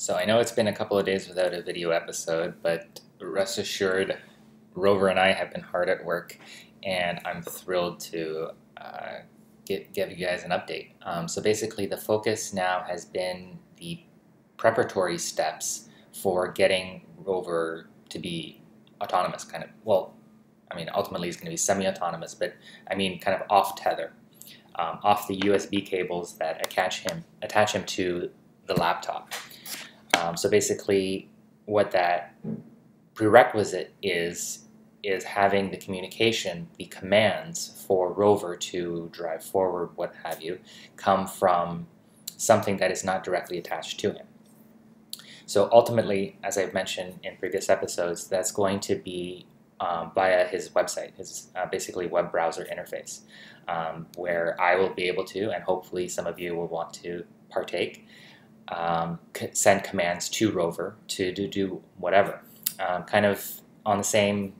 So I know it's been a couple of days without a video episode, but rest assured, ROVer and I have been hard at work, and I'm thrilled to give you guys an update. So basically, the focus now has been the preparatory steps for getting ROVer to be autonomous, kind of. Well, I mean, ultimately it's going to be semi-autonomous, but I mean kind of off tether, off the USB cables that attach him to the laptop. So basically, what that prerequisite is having the communication, the commands for ROVer to drive forward, what have you, come from something that is not directly attached to him. So ultimately, as I've mentioned in previous episodes, that's going to be via his website, his basically web browser interface, where I will be able to, and hopefully some of you will want to partake, send commands to ROVer to do whatever, kind of on the same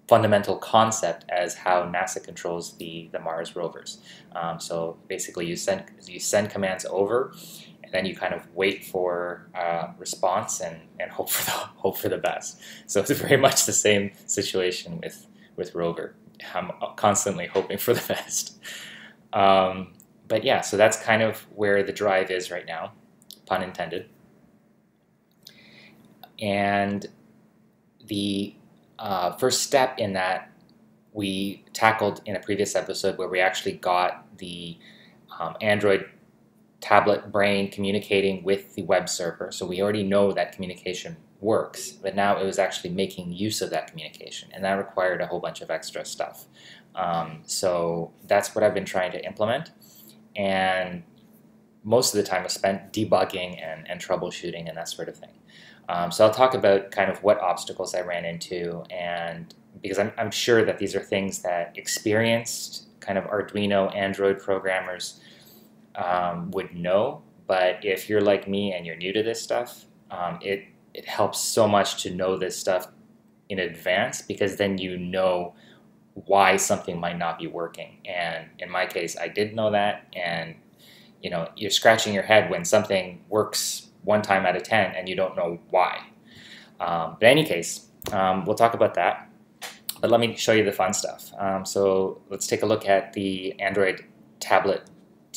fundamental concept as how NASA controls the Mars rovers. So basically, you send commands over, and then you kind of wait for response and hope for the best. So it's very much the same situation with ROVer. I'm constantly hoping for the best. But yeah, so that's kind of where the drive is right now, pun intended. And the first step in that we tackled in a previous episode, where we actually got the Android tablet brain communicating with the web server. So we already know that communication works, but now it was actually making use of that communication, and that required a whole bunch of extra stuff. So that's what I've been trying to implement, and most of the time was spent debugging and troubleshooting and that sort of thing. So I'll talk about kind of what obstacles I ran into, and because I'm sure that these are things that experienced kind of Arduino Android programmers would know, but if you're like me and you're new to this stuff, it helps so much to know this stuff in advance, because then you know why something might not be working. And in my case, I did know that, and you know, you're scratching your head when something works 1 time out of 10 and you don't know why. But in any case, we'll talk about that. But let me show you the fun stuff. So let's take a look at the Android tablet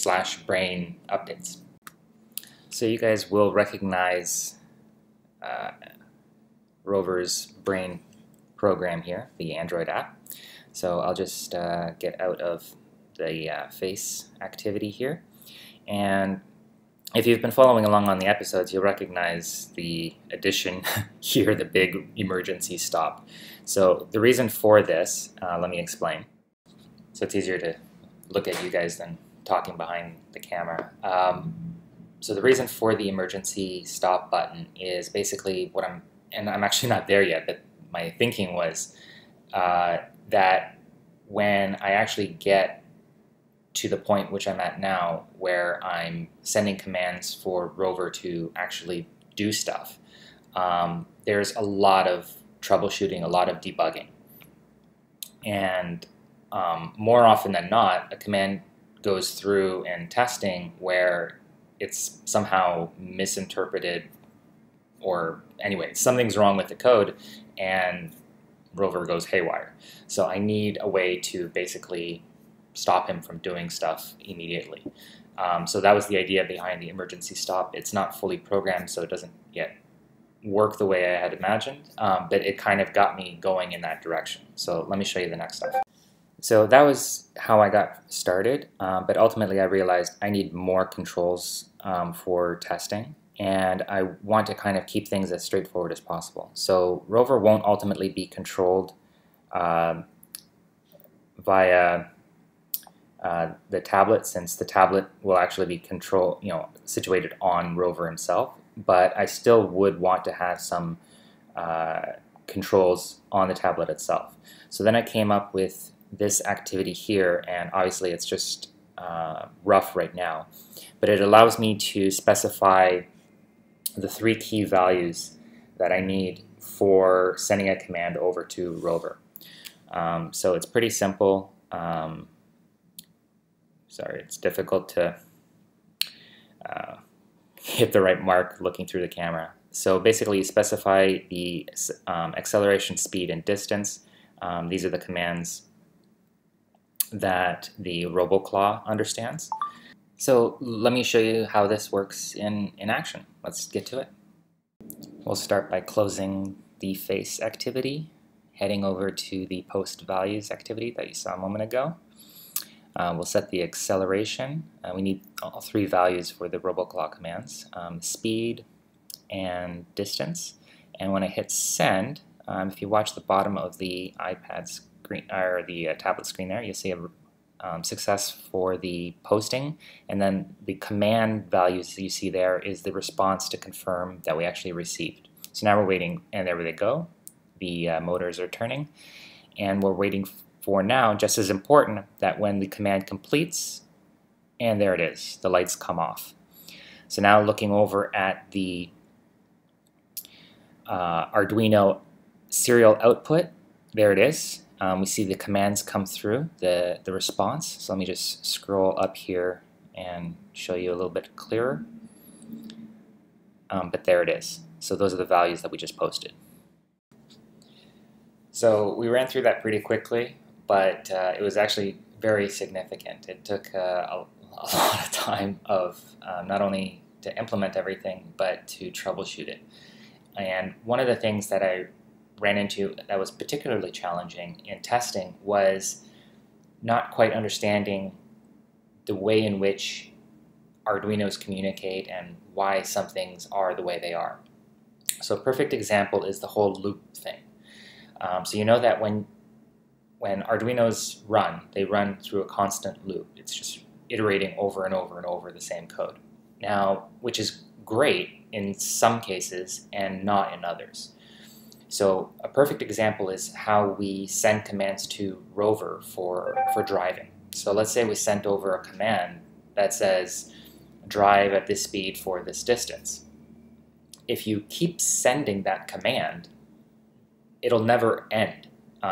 / brain updates. So you guys will recognize ROVer's brain program here, the Android app. So I'll just get out of the face activity here. And if you've been following along on the episodes, you'll recognize the addition here, the big emergency stop. So the reason for this, let me explain. So it's easier to look at you guys than talking behind the camera. So the reason for the emergency stop button is basically and I'm actually not there yet, but my thinking was that when I actually get to the point which I'm at now, where I'm sending commands for ROVer to actually do stuff, there's a lot of troubleshooting, a lot of debugging. And more often than not, a command goes through and testing where it's somehow misinterpreted, or anyway, something's wrong with the code, and ROVer goes haywire. So I need a way to basically stop him from doing stuff immediately. So that was the idea behind the emergency stop. It's not fully programmed, so it doesn't yet work the way I had imagined, but it kind of got me going in that direction. So let me show you the next stuff. So that was how I got started, but ultimately I realized I need more controls for testing, and I want to kind of keep things as straightforward as possible. So ROVer won't ultimately be controlled via the tablet, since the tablet will actually be situated on ROVer himself, but I still would want to have some controls on the tablet itself. So then I came up with this activity here, and obviously it's just rough right now, but it allows me to specify the 3 key values that I need for sending a command over to ROVer. So it's pretty simple. Sorry, it's difficult to hit the right mark looking through the camera. So basically you specify the acceleration, speed, and distance. These are the commands that the RoboClaw understands. So let me show you how this works in action. Let's get to it. We'll start by closing the face activity, heading over to the post values activity that you saw a moment ago. We'll set the acceleration. We need all three values for the RoboClaw commands, speed and distance. And when I hit send, if you watch the bottom of the iPad screen or the tablet screen there, you'll see a success for the posting, and then the command values that you see there is the response to confirm that we actually received. So now we're waiting, and there they go. The motors are turning, and we're waiting for now, just as important, that when the command completes, and there it is, the lights come off. So now looking over at the Arduino serial output, there it is. We see the commands come through, the response. So let me just scroll up here and show you a little bit clearer. But there it is. So those are the values that we just posted. So we ran through that pretty quickly, but it was actually very significant. It took a lot of time of not only to implement everything, but to troubleshoot it. And one of the things that I ran into that was particularly challenging in testing was not quite understanding the way in which Arduinos communicate and why some things are the way they are. So a perfect example is the whole loop thing. So you know that when Arduinos run, they run through a constant loop. It's just iterating over and over and over the same code. Now, which is great in some cases and not in others. So a perfect example is how we send commands to ROVer for driving. So let's say we sent over a command that says drive at this speed for this distance. If you keep sending that command, it'll never end.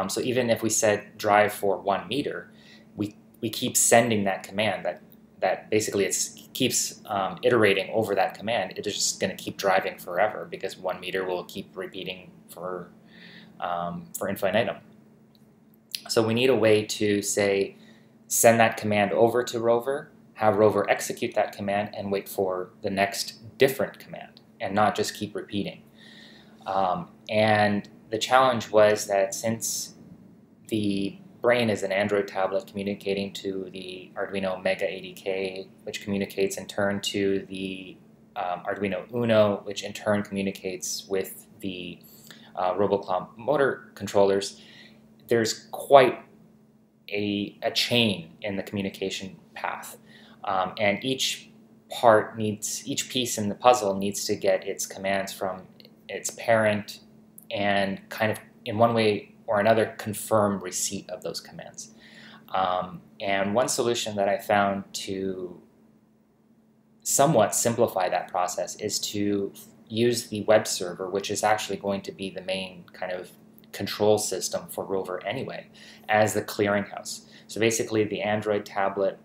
So even if we said drive for 1 meter, we keep sending that command that basically it keeps iterating over that command. It is just going to keep driving forever because 1 meter will keep repeating for infinitum. So we need a way to say send that command over to ROVer, have ROVer execute that command, and wait for the next different command, and not just keep repeating. And the challenge was that since the brain is an Android tablet communicating to the Arduino Mega ADK, which communicates in turn to the Arduino Uno, which in turn communicates with the RoboClaw motor controllers, there's quite a chain in the communication path. And each piece in the puzzle needs to get its commands from its parent and kind of in one way or another confirm receipt of those commands. And one solution that I found to somewhat simplify that process is to use the web server, which is actually going to be the main kind of control system for ROVer anyway, as the clearinghouse. So basically the Android tablet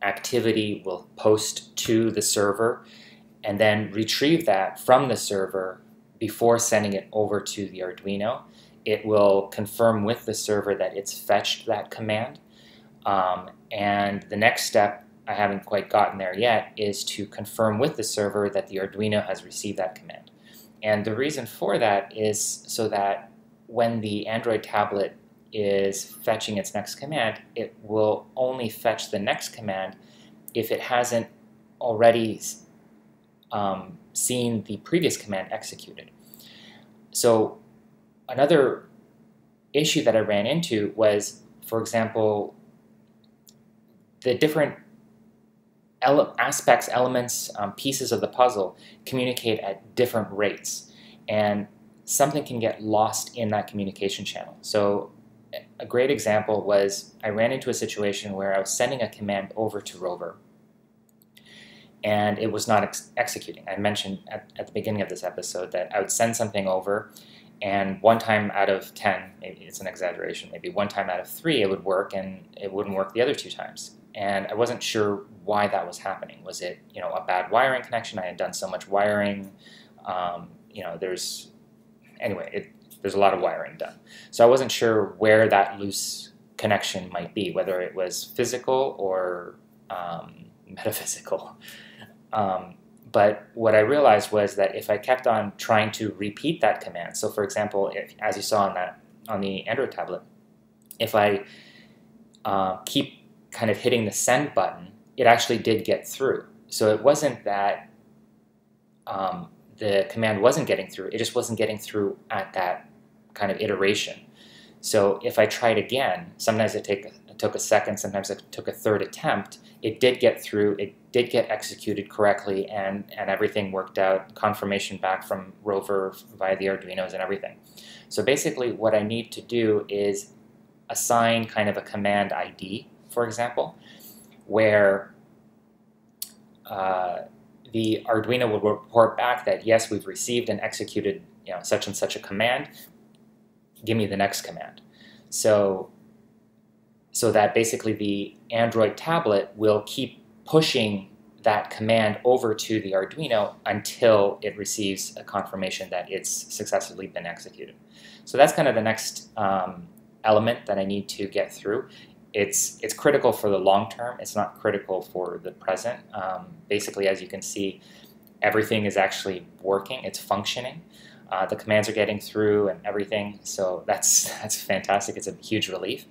activity will post to the server and then retrieve that from the server before sending it over to the Arduino. It will confirm with the server that it's fetched that command. And the next step, I haven't quite gotten there yet, is to confirm with the server that the Arduino has received that command. And the reason for that is so that when the Android tablet is fetching its next command, it will only fetch the next command if it hasn't already seen the previous command executed. So another issue that I ran into was, for example, the different aspects, elements, pieces of the puzzle communicate at different rates, and something can get lost in that communication channel. So a great example was I ran into a situation where I was sending a command over to ROVer, and it was not executing. I mentioned at the beginning of this episode that I would send something over, and 1 time out of 10, maybe it's an exaggeration, maybe 1 time out of 3 it would work, and it wouldn't work the other 2 times. and I wasn't sure why that was happening. Was it, you know, a bad wiring connection? I had done so much wiring. You know, there's a lot of wiring done. So I wasn't sure where that loose connection might be, whether it was physical or metaphysical. But what I realized was that if I kept on trying to repeat that command, so for example, as you saw on the Android tablet, if I keep kind of hitting the send button, it actually did get through. So it wasn't that the command wasn't getting through, it just wasn't getting through at that kind of iteration. So if I tried again, sometimes it took a second, sometimes it took a third attempt, it did get through, it did get executed correctly, and everything worked out, confirmation back from ROVer via the Arduinos and everything. So basically what I need to do is assign kind of a command ID, for example, where the Arduino will report back that yes, we've received and executed, you know, such and such a command, give me the next command. So that basically the Android tablet will keep pushing that command over to the Arduino until it receives a confirmation that it's successfully been executed. So that's kind of the next element that I need to get through. It's critical for the long term. It's not critical for the present. Basically, as you can see, everything is actually working. It's functioning. The commands are getting through and everything. So that's fantastic. It's a huge relief.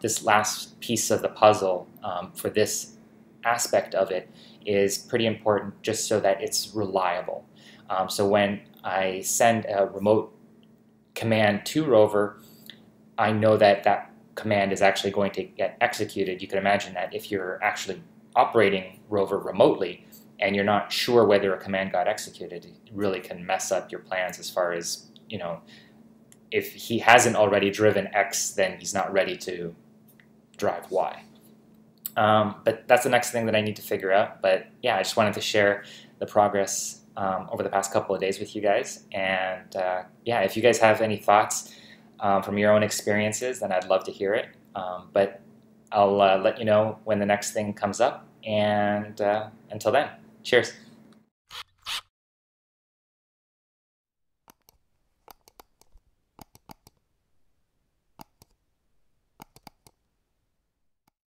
This last piece of the puzzle for this aspect of it is pretty important, just so that it's reliable. So when I send a remote command to ROVer, I know that that command is actually going to get executed. You can imagine that if you're actually operating ROVer remotely and you're not sure whether a command got executed, it really can mess up your plans as far as, you know, if he hasn't already driven X, then he's not ready to drive Y. But that's the next thing that I need to figure out. But yeah, I just wanted to share the progress over the past couple of days with you guys. And yeah, if you guys have any thoughts from your own experiences, then I'd love to hear it. But I'll let you know when the next thing comes up. And until then, cheers.